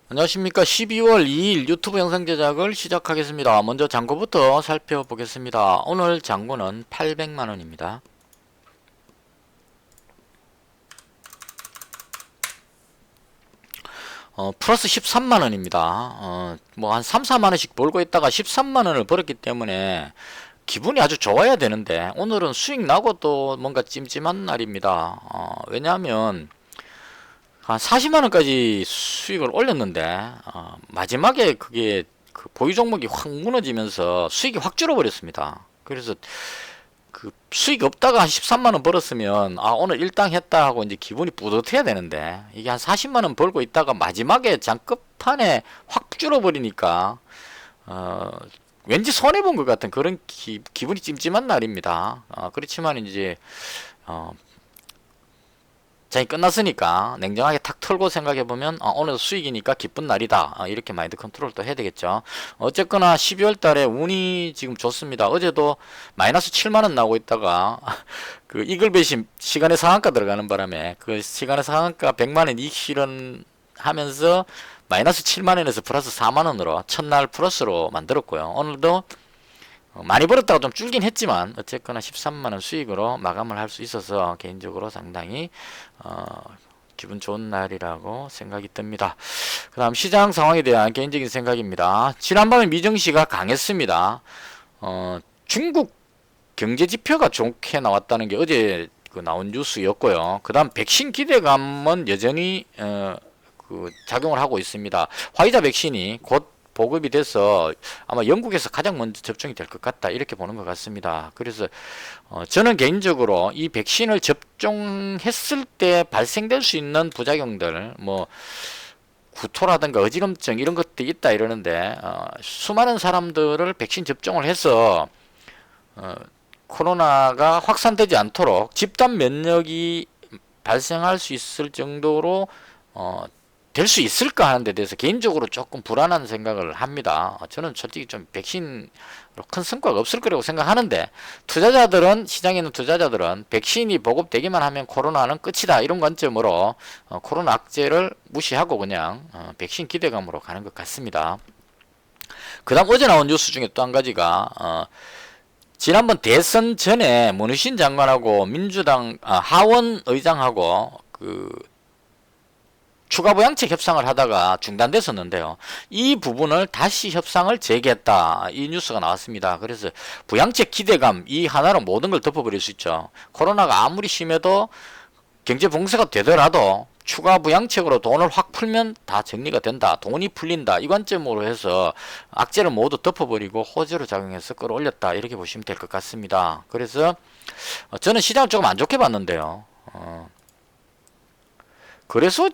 안녕하십니까. 12월 2일 유튜브 영상 제작을 시작하겠습니다. 먼저 잔고부터 살펴보겠습니다. 오늘 잔고는 800만원입니다. 플러스 13만원입니다. 뭐 한 3, 4만원씩 벌고 있다가 13만원을 벌었기 때문에 기분이 아주 좋아야 되는데 오늘은 수익 나고 또 뭔가 찜찜한 날입니다. 왜냐하면 한 40만원까지 수익을 올렸는데 마지막에 그게 그 보유 종목이 확 무너지면서 수익이 확 줄어버렸습니다. 그래서 그 수익 없다가 한 13만원 벌었으면 오늘 일당했다 하고 이제 기분이 뿌듯해야 되는데 이게 한 40만원 벌고 있다가 마지막에 장끝판에 확 줄어버리니까 왠지 손해본 것 같은 그런 기분이 찜찜한 날입니다. 그렇지만 이제 장이 끝났으니까 냉정하게 탁 털고 생각해보면 오늘 수익이니까 기쁜 날이다, 이렇게 마인드 컨트롤 또 해야 되겠죠. 어쨌거나 12월 달에 운이 지금 좋습니다. 어제도 마이너스 7만원 나오고 있다가 그 이글벳이 시간의 상한가 들어가는 바람에 그 시간의 상한가 100만원 이익 실현하면서 마이너스 7만원에서 플러스 4만원으로 첫날 플러스로 만들었고요. 오늘도 많이 벌었다가 좀 줄긴 했지만 어쨌거나 13만원 수익으로 마감을 할 수 있어서 개인적으로 상당히 기분 좋은 날이라고 생각이 듭니다. 그 다음 시장 상황에 대한 개인적인 생각입니다. 지난번에 미증시가 강했습니다. 중국 경제지표가 좋게 나왔다는 게 어제 그 나온 뉴스였고요. 그 다음 백신 기대감은 여전히 그 작용을 하고 있습니다. 화이자 백신이 곧 보급이 돼서 아마 영국에서 가장 먼저 접종이 될 것 같다, 이렇게 보는 것 같습니다. 그래서 저는 개인적으로 이 백신을 접종했을 때 발생될 수 있는 부작용들, 뭐 구토라든가 어지럼증 이런 것들이 있다 이러는데 수많은 사람들을 백신 접종을 해서 코로나가 확산되지 않도록 집단 면역이 발생할 수 있을 정도로 될 수 있을까 하는 데 대해서 개인적으로 조금 불안한 생각을 합니다. 저는 솔직히 좀 백신으로 큰 성과가 없을 거라고 생각하는데 투자자들은, 시장에 있는 투자자들은 백신이 보급되기만 하면 코로나는 끝이다, 이런 관점으로 코로나 악재를 무시하고 그냥 백신 기대감으로 가는 것 같습니다. 그 다음 어제 나온 뉴스 중에 또 한 가지가 지난번 대선 전에 문희신 장관하고 민주당 하원 의장하고 그 추가 부양책 협상을 하다가 중단됐었는데요. 이 부분을 다시 협상을 재개했다, 이 뉴스가 나왔습니다. 그래서 부양책 기대감 이 하나로 모든 걸 덮어버릴 수 있죠. 코로나가 아무리 심해도 경제 봉쇄가 되더라도 추가 부양책으로 돈을 확 풀면 다 정리가 된다, 돈이 풀린다, 이 관점으로 해서 악재를 모두 덮어버리고 호재로 작용해서 끌어올렸다, 이렇게 보시면 될 것 같습니다. 그래서 저는 시장을 조금 안 좋게 봤는데요. 그래서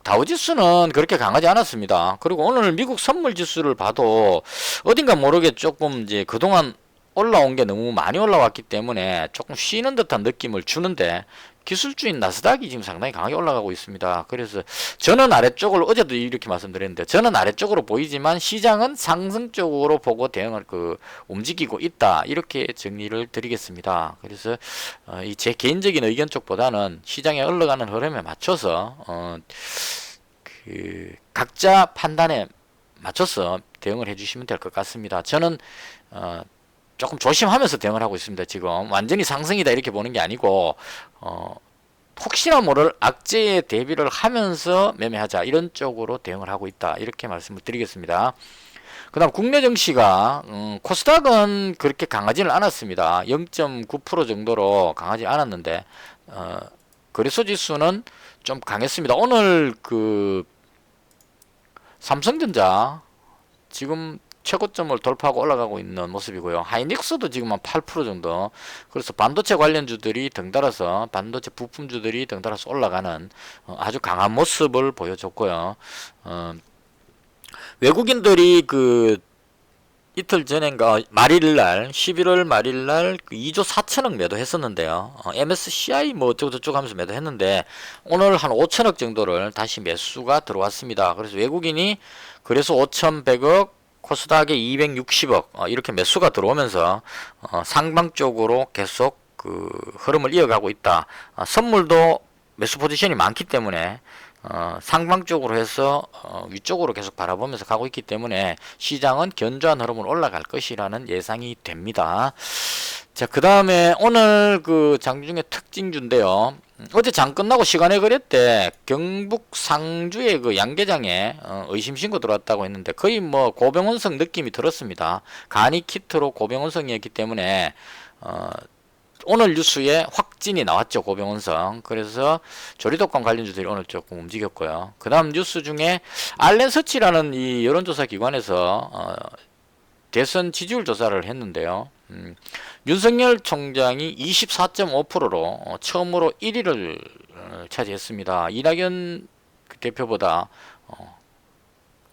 다우지수는 그렇게 강하지 않았습니다. 그리고 오늘 미국 선물 지수를 봐도 어딘가 모르게 조금 이제 그동안 올라온 게 너무 많이 올라왔기 때문에 조금 쉬는 듯한 느낌을 주는데 기술주인 나스닥이 지금 상당히 강하게 올라가고 있습니다. 그래서 저는 아래쪽을, 어제도 이렇게 말씀드렸는데 저는 아래쪽으로 보이지만 시장은 상승 쪽으로 보고 대응을 움직이고 있다, 이렇게 정리를 드리겠습니다. 그래서 이 제 개인적인 의견 쪽보다는 시장에 흘러가는 흐름에 맞춰서 그 각자 판단에 맞춰서 대응을 해주시면 될 것 같습니다. 저는 조금 조심하면서 대응을 하고 있습니다. 지금 완전히 상승이다 이렇게 보는 게 아니고 혹시나 모를 악재에 대비를 하면서 매매하자, 이런 쪽으로 대응을 하고 있다, 이렇게 말씀을 드리겠습니다. 그 다음 국내 증시가 코스닥은 그렇게 강하지는 않았습니다. 0.9% 정도로 강하지 않았는데 거래소 지수는 좀 강했습니다. 오늘 그 삼성전자 지금 최고점을 돌파하고 올라가고 있는 모습이고요. 하이닉스도 지금 한 8% 정도. 그래서 반도체 관련주들이 덩달아서, 반도체 부품주들이 덩달아서 올라가는 아주 강한 모습을 보여줬고요. 외국인들이 그 이틀 전인가 말일날 11월 말일날 2조 4천억 매도했었는데요. MSCI 뭐 어쩌고저쩌고 하면서 매도했는데 오늘 한 5천억 정도를 다시 매수가 들어왔습니다. 그래서 외국인이 그래서 5,100억, 코스닥에 260억 이렇게 매수가 들어오면서 상방 쪽으로 계속 그 흐름을 이어가고 있다. 선물도 매수 포지션이 많기 때문에 상방 쪽으로 해서 위쪽으로 계속 바라보면서 가고 있기 때문에 시장은 견조한 흐름으로 올라갈 것이라는 예상이 됩니다. 자, 그 다음에 오늘 그 장중의 특징주인데요. 어제 장 끝나고 시간에 거래 때 경북 상주의 그 양계장에 의심 신고 들어왔다고 했는데 거의 뭐 고병원성 느낌이 들었습니다. 간이 키트로 고병원성이었기 때문에 오늘 뉴스에 확진이 나왔죠. 고병원성. 그래서 조리독감 관련주들이 오늘 조금 움직였고요. 그 다음 뉴스 중에 알렌서치라는 이 여론조사 기관에서 대선 지지율 조사를 했는데요. 윤석열 총장이 24.5%로 처음으로 1위를 차지했습니다. 이낙연 대표보다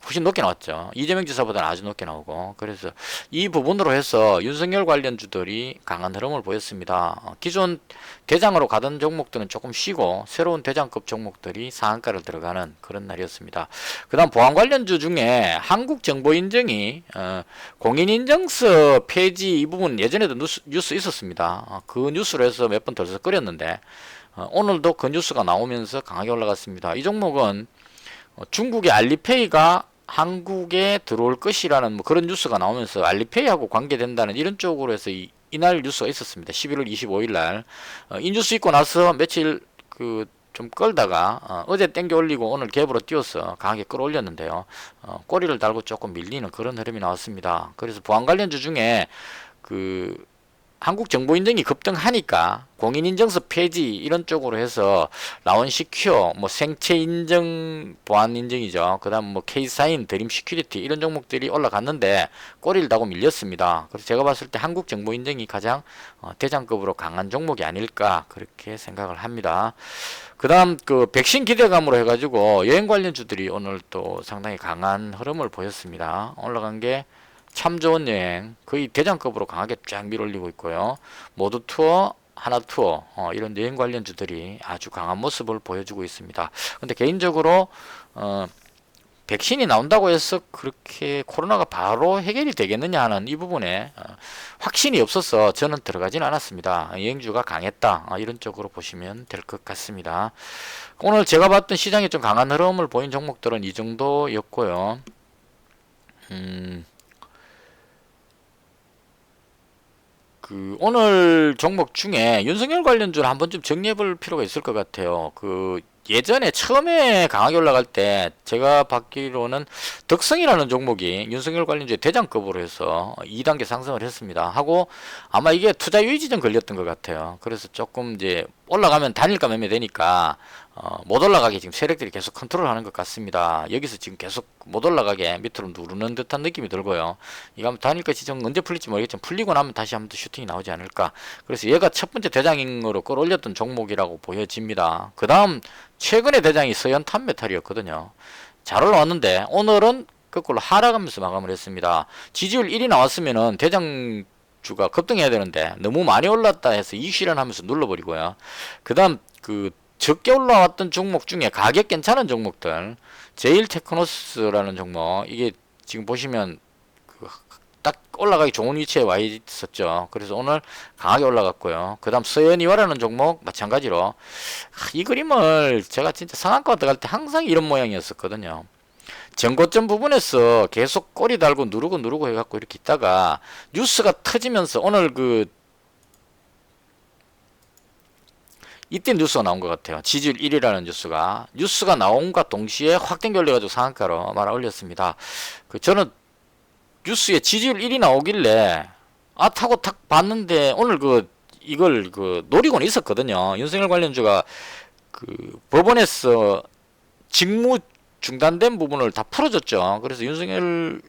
훨씬 높게 나왔죠. 이재명 지사보다는 아주 높게 나오고, 그래서 이 부분으로 해서 윤석열 관련주들이 강한 흐름을 보였습니다. 기존 대장으로 가던 종목들은 조금 쉬고 새로운 대장급 종목들이 상한가를 들어가는 그런 날이었습니다. 그 다음 보안 관련주 중에 한국정보인증이 공인인증서 폐지 이 부분 예전에도 뉴스 있었습니다. 그 뉴스로 해서 몇 번 덜썩거렸는데 오늘도 그 뉴스가 나오면서 강하게 올라갔습니다. 이 종목은 중국의 알리페이가 한국에 들어올 것이라는 뭐 그런 뉴스가 나오면서 알리페이하고 관계된다는 이런 쪽으로 해서 이날 뉴스가 있었습니다. 11월 25일 날. 이 뉴스 있고 나서 며칠 좀 끌다가 어제 땡겨 올리고 오늘 갭으로 띄워서 강하게 끌어올렸는데요. 꼬리를 달고 조금 밀리는 그런 흐름이 나왔습니다. 그래서 보안 관련주 중에 한국정보인증이 급등하니까 공인인증서 폐지 이런 쪽으로 해서 라온시큐어, 뭐 생체인증 보안인증이죠. 그 다음 뭐 K사인, 드림시큐리티 이런 종목들이 올라갔는데 꼬리를 다고 밀렸습니다. 그래서 제가 봤을 때 한국정보인증이 가장 대장급으로 강한 종목이 아닐까 그렇게 생각을 합니다. 그 다음 백신 기대감으로 해가지고 여행 관련주들이 오늘 또 상당히 강한 흐름을 보였습니다. 올라간 게 참 좋은 여행 거의 대장급으로 강하게 쫙 밀어올리고 있고요. 모두 투어, 하나 투어 이런 여행 관련주들이 아주 강한 모습을 보여주고 있습니다. 근데 개인적으로 백신이 나온다고 해서 그렇게 코로나가 바로 해결이 되겠느냐 하는 이 부분에 확신이 없어서 저는 들어가진 않았습니다. 여행주가 강했다 이런 쪽으로 보시면 될 것 같습니다. 오늘 제가 봤던 시장에 좀 강한 흐름을 보인 종목들은 이 정도였고요. 오늘 종목 중에 윤석열 관련주를 한번 좀 정리해 볼 필요가 있을 것 같아요. 예전에 처음에 강하게 올라갈 때 제가 받기로는 덕성이라는 종목이 윤석열 관련주의 대장급으로 해서 2단계 상승을 했습니다. 하고 아마 이게 투자 유의지점 걸렸던 것 같아요. 그래서 조금 이제 올라가면 단일가 매매 되니까 못 올라가게 지금 세력들이 계속 컨트롤하는 것 같습니다. 여기서 지금 계속 못 올라가게 밑으로 누르는 듯한 느낌이 들고요. 이거 한번 단일가 지점 언제 풀릴지 모르겠지만 풀리고 나면 다시 한번 더 슈팅이 나오지 않을까. 그래서 얘가 첫 번째 대장으로 끌어올렸던 종목이라고 보여집니다. 그 다음 최근의 대장이 서현 탄메탈이었거든요. 잘 올라왔는데 오늘은 거꾸로 하락하면서 마감을 했습니다. 지지율 1이 나왔으면은 대장주가 급등해야 되는데 너무 많이 올랐다 해서 이익 실현하면서 눌러버리고요. 그 다음 적게 올라왔던 종목 중에 가격 괜찮은 종목들 제일테크노스라는 종목 이게 지금 보시면 딱 올라가기 좋은 위치에 와 있었죠. 그래서 오늘 강하게 올라갔고요. 그 다음 서현이와라는 종목 마찬가지로 이 그림을 제가 진짜 상한가 들어갈 때 항상 이런 모양이었었거든요. 전고점 부분에서 계속 꼬리 달고 누르고 해갖고 이렇게 있다가 뉴스가 터지면서 오늘 이때 뉴스가 나온 것 같아요. 지지율 1위라는 뉴스가 나온과 동시에 확 당겨올려가지고 상한가로 말아 올렸습니다. 저는 뉴스에 지지율 1이 나오길래 타고 탁 봤는데 오늘 이걸 노리고는 있었거든요. 윤석열 관련주가 법원에서 직무 중단된 부분을 다 풀어줬죠. 그래서 윤석열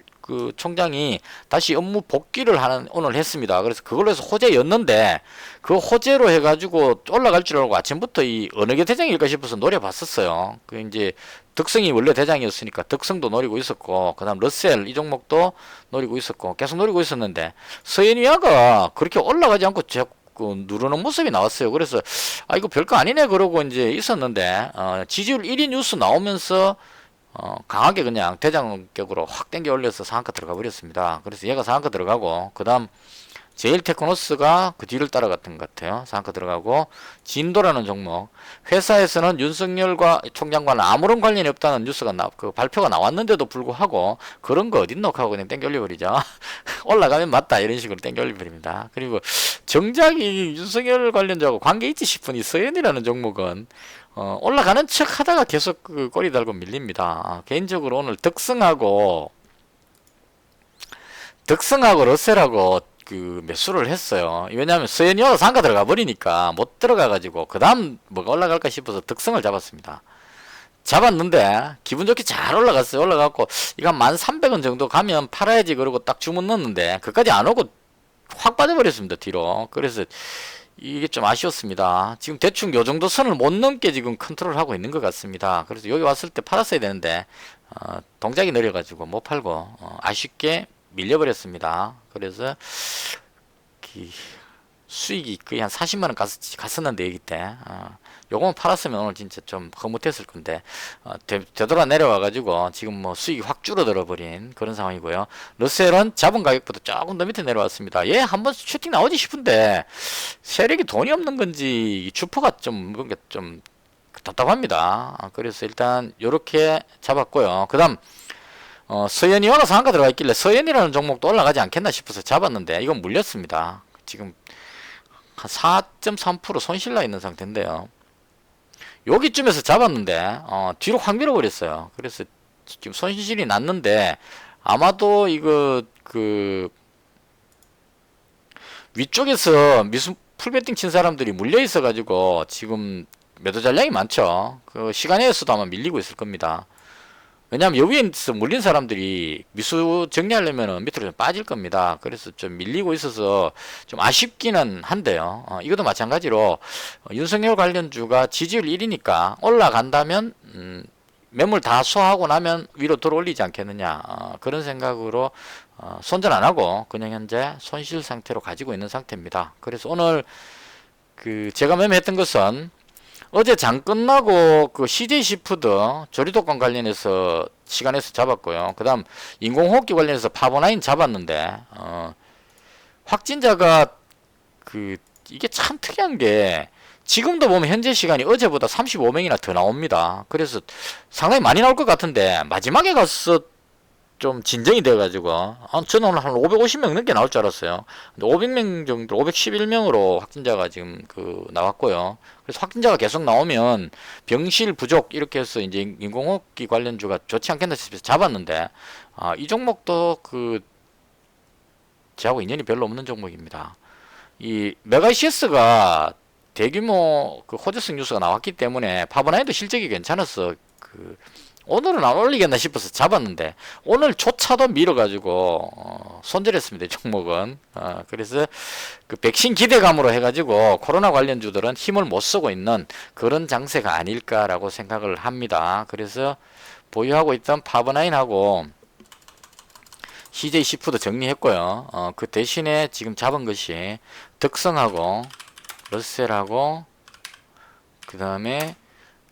총장이 다시 업무 복귀를 오늘 했습니다. 그래서 그걸로 해서 호재였는데 그 호재로 해가지고 올라갈 줄 알고 아침부터 이 어느 게 대장일까 싶어서 노려봤었어요. 이제 덕성이 원래 대장이었으니까 덕성도 노리고 있었고 그 다음 러셀 이 종목도 노리고 있었고 계속 노리고 있었는데 서현위아가 그렇게 올라가지 않고 자꾸 누르는 모습이 나왔어요. 그래서 이거 별거 아니네 그러고 이제 있었는데 지지율 1위 뉴스 나오면서 강하게 그냥 대장격으로 확 당겨 올려서 상한가 들어가 버렸습니다. 그래서 얘가 상한가 들어가고 그 다음 제일테크노스가 그 뒤를 따라갔던 것 같아요. 상한가 들어가고, 진도라는 종목. 회사에서는 윤석열과 총장과는 아무런 관련이 없다는 뉴스가 그 발표가 나왔는데도 불구하고 그런 거 어딨노 하고 그냥 땡겨 올려버리죠. 올라가면 맞다 이런 식으로 땡겨 올려버립니다. 그리고 정작 이 윤석열 관련자하고 관계 있지 싶은 이 서현이라는 종목은 올라가는 척 하다가 계속 그 꼬리 달고 밀립니다. 개인적으로 오늘 덕승하고 러셀하고 그 매수를 했어요. 왜냐하면 서현이가 상가 들어가 버리니까 못 들어가 가지고 그 다음 뭐가 올라갈까 싶어서 덕승을 잡았습니다. 잡았는데 기분 좋게 잘 올라갔어요. 올라갔고 이거 1300원 정도 가면 팔아야지 그러고 딱 주문 넣었는데 그까지 안 오고 확 빠져버렸습니다. 뒤로. 그래서 이게 좀 아쉬웠습니다. 지금 대충 요 정도 선을 못 넘게 지금 컨트롤하고 있는 것 같습니다. 그래서 여기 왔을 때 팔았어야 되는데 동작이 느려가지고 못 팔고 아쉽게 밀려버렸습니다. 그래서 수익이 거의 한 40만원 갔었는데 여기 때 요거만 팔았으면 오늘 진짜 좀 흐뭇했을 건데 되돌아 내려와 가지고 지금 뭐 수익이 확 줄어들어 버린 그런 상황이고요. 러셀은 잡은 가격보다 조금 더 밑에 내려왔습니다. 얘 한번 슈팅 나오지 싶은데 세력이 돈이 없는 건지 주포가 좀 뭔가 좀 답답합니다. 그래서 일단 요렇게 잡았고요. 그 다음 서현이와가 상한가 들어가 있길래 서현이라는 종목도 올라가지 않겠나 싶어서 잡았는데 이건 물렸습니다. 지금 한 4.3% 손실 나 있는 상태인데요. 여기쯤에서 잡았는데 뒤로 확 밀어버렸어요. 그래서 지금 손실이 났는데 아마도 이거 그 위쪽에서 미수 풀베팅 친 사람들이 물려 있어 가지고 지금 매도 잔량이 많죠. 그 시간에서도 아마 밀리고 있을 겁니다. 왜냐하면 여기에서 물린 사람들이 미수 정리하려면 밑으로 좀 빠질 겁니다. 그래서 좀 밀리고 있어서 좀 아쉽기는 한데요. 이것도 마찬가지로 윤석열 관련주가 지지율 1위니까 올라간다면 매물 다 소화하고 나면 위로 들어올리지 않겠느냐 그런 생각으로 손절 안하고 그냥 현재 손실 상태로 가지고 있는 상태입니다. 그래서 오늘 그 제가 매매했던 것은 어제 장 끝나고 그 CJ 시푸드 조리독감 관련해서 시간에서 잡았고요. 그 다음 인공호흡기 관련해서 파버나인 잡았는데 확진자가 그 이게 참 특이한 게 지금도 보면 현재 시간이 어제보다 35명이나 더 나옵니다. 그래서 상당히 많이 나올 것 같은데 마지막에 가서 좀 진정이 돼가지고 저는 오늘 한 550명 넘게 나올 줄 알았어요. 근데 500명 정도 511명으로 확진자가 지금 그 나왔고요. 그래서 확진자가 계속 나오면 병실 부족 이렇게 해서 이제 인공호흡기 관련주가 좋지 않겠나 싶어서 잡았는데 이 종목도 그 저하고 인연이 별로 없는 종목입니다. 이 메가시스가 대규모 그 호재성 뉴스가 나왔기 때문에 파버나이도 실적이 괜찮아서 그 오늘은 안 올리겠나 싶어서 잡았는데 오늘조차도 밀어가지고 손절했습니다. 이 종목은. 그래서 그 백신 기대감으로 해가지고 코로나 관련주들은 힘을 못 쓰고 있는 그런 장세가 아닐까라고 생각을 합니다. 그래서 보유하고 있던 파버나인하고 CJ 시푸드 정리했고요. 그 대신에 지금 잡은 것이 덕성하고 러셀하고 그 다음에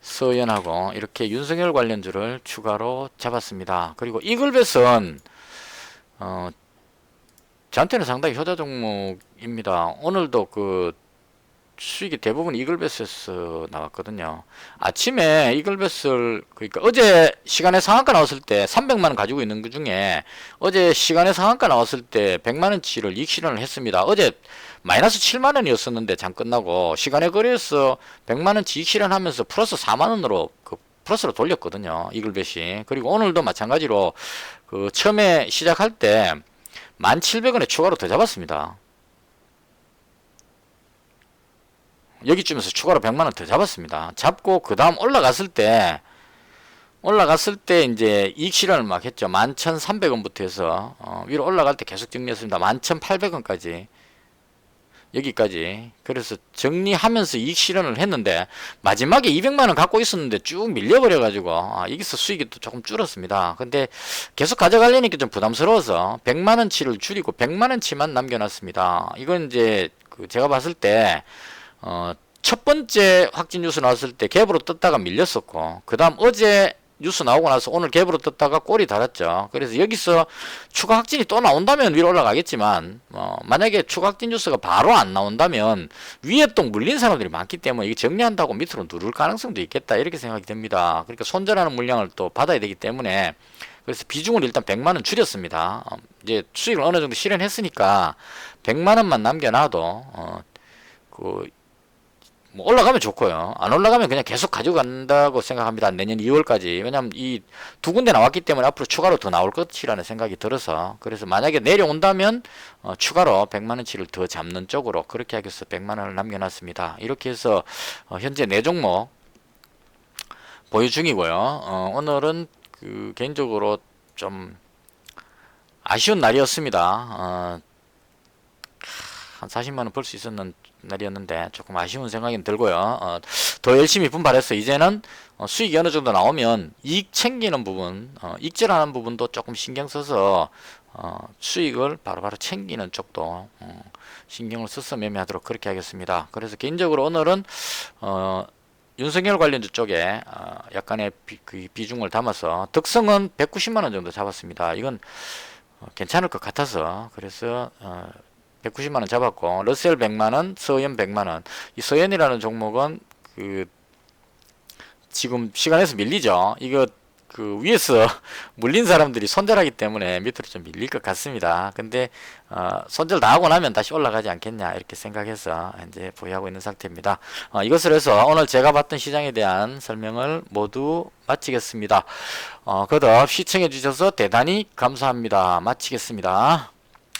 서현하고 이렇게 윤석열 관련주를 추가로 잡았습니다. 그리고 이글벳은 저한테는 상당히 효자 종목입니다. 오늘도 그 수익이 대부분 이글벳에서 나왔거든요. 아침에 이글벳을 그러니까 어제 시간에 상한가 나왔을 때 300만원 가지고 있는 그 중에 어제 시간에 상한가 나왔을 때 100만원치를 이익 실현을 했습니다. 어제 마이너스 7만원이었었는데 장 끝나고 시간에 거래해서 100만원치 이익 실현하면서 플러스 4만원으로 그 플러스로 돌렸거든요. 이글벳이. 그리고 오늘도 마찬가지로 그 처음에 시작할 때 1700원에 추가로 더 잡았습니다. 여기쯤에서 추가로 100만원 더 잡았습니다. 잡고 그 다음 올라갔을 때 이제 이익 실현을 막 했죠. 11,300원부터 해서 위로 올라갈 때 계속 정리했습니다. 11,800원까지 여기까지. 그래서 정리하면서 이익 실현을 했는데 마지막에 200만원 갖고 있었는데 쭉 밀려버려 가지고 여기서 수익이 또 조금 줄었습니다. 근데 계속 가져가려니까 좀 부담스러워서 100만원치를 줄이고 100만원치만 남겨놨습니다. 이건 이제 그 제가 봤을 때 첫 번째 확진 뉴스 나왔을 때 갭으로 떴다가 밀렸었고 그 다음 어제 뉴스 나오고 나서 오늘 갭으로 떴다가 꼬리 달았죠. 그래서 여기서 추가 확진이 또 나온다면 위로 올라가겠지만 만약에 추가 확진 뉴스가 바로 안 나온다면 위에 또 물린 사람들이 많기 때문에 이게 정리한다고 밑으로 누를 가능성도 있겠다 이렇게 생각이 됩니다. 그러니까 손절하는 물량을 또 받아야 되기 때문에 그래서 비중을 일단 100만원 줄였습니다. 이제 수익을 어느 정도 실현했으니까 100만원만 남겨놔도 뭐 올라가면 좋고요. 안 올라가면 그냥 계속 가지고 간다고 생각합니다. 내년 2월까지. 왜냐하면 이 두 군데 나왔기 때문에 앞으로 추가로 더 나올 것이라는 생각이 들어서 그래서 만약에 내려온다면 추가로 100만원치를 더 잡는 쪽으로 그렇게 하기 위해서 100만원을 남겨놨습니다. 이렇게 해서 현재 4종목 보유 중이고요. 오늘은 개인적으로 좀 아쉬운 날이었습니다. 한 40만원 벌 수 있었는 날이었는데 조금 아쉬운 생각이 들고요. 더 열심히 분발해서 이제는 수익이 어느 정도 나오면 이익 챙기는 부분, 익절하는 부분도 조금 신경 써서 수익을 바로바로 챙기는 쪽도 신경을 써서 매매하도록 그렇게 하겠습니다. 그래서 개인적으로 오늘은 윤석열 관련주 쪽에 약간의 비중을 담아서 덕성은 190만원 정도 잡았습니다. 이건 괜찮을 것 같아서 그래서 190만원 잡았고 러셀 100만원, 서현 100만원. 이 서현이라는 종목은 지금 시간에서 밀리죠. 이거 위에서 물린 사람들이 손절하기 때문에 밑으로 좀 밀릴 것 같습니다. 근데 손절 다 하고 나면 다시 올라가지 않겠냐 이렇게 생각해서 이제 보유하고 있는 상태입니다. 이것을 해서 오늘 제가 봤던 시장에 대한 설명을 모두 마치겠습니다. 거듭 시청해 주셔서 대단히 감사합니다. 마치겠습니다.